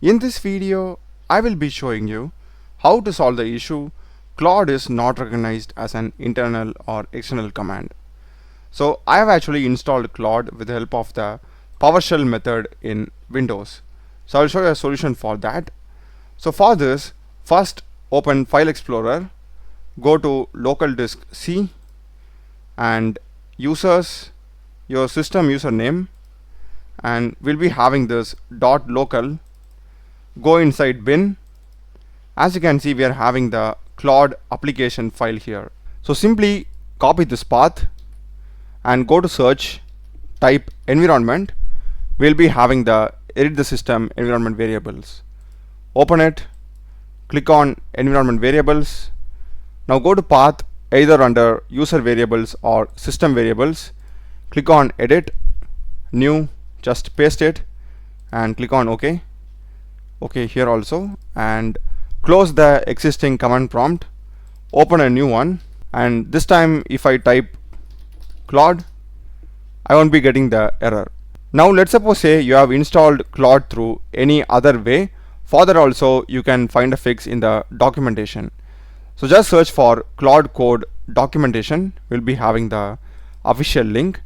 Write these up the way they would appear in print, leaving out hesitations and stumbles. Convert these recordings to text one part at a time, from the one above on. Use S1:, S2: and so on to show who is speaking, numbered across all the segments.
S1: In this video, I will be showing you how to solve the issue Claude is not recognized as an internal or external command. So I have actually installed Claude with the help of the PowerShell method in Windows. So I'll show you a solution for that. So for this, first open File Explorer, go to local disk C and users, your system username, and we'll be having this .local. Go inside bin. As you can see, we are having the Claude application file here. So simply copy this path and go to search, type environment. We'll be having the edit the system environment variables. Open it, click on environment variables. Now go to path either under user variables or system variables. Click on edit, new, just paste it and click on OK. OK here also, and close the existing command prompt, open a new one, and this time if I type Claude, I won't be getting the error. Now let's suppose say you have installed Claude through any other way. For that also you can find a fix in the documentation. So just search for Claude Code documentation. We'll be having the official link.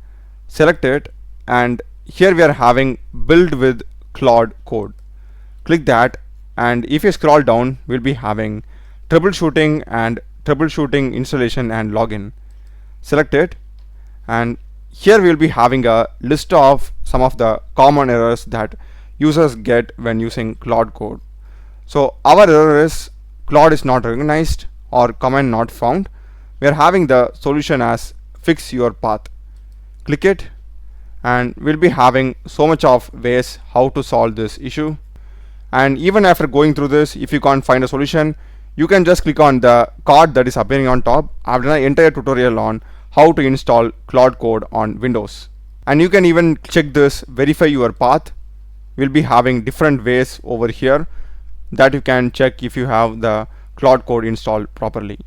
S1: Select it, and here we are having build with Claude Code. Click that, and if you scroll down, we'll be having troubleshooting and troubleshooting installation and login. Select it, and here we'll be having a list of some of the common errors that users get when using Claude Code. So our error is Claude is not recognized or command not found. We are having the solution as fix your path. Click it, and we'll be having so much of ways how to solve this issue. And even after going through this, if you can't find a solution, you can just click on the card that is appearing on top. I've done an entire tutorial on how to install Claude Code on Windows. And you can even check this, verify your path. We'll be having different ways over here that you can check if you have the Claude Code installed properly.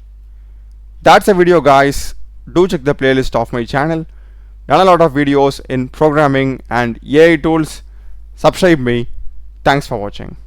S1: That's a video, guys. Do check the playlist of my channel. Done a lot of videos in programming and AI tools. Subscribe me. Thanks for watching.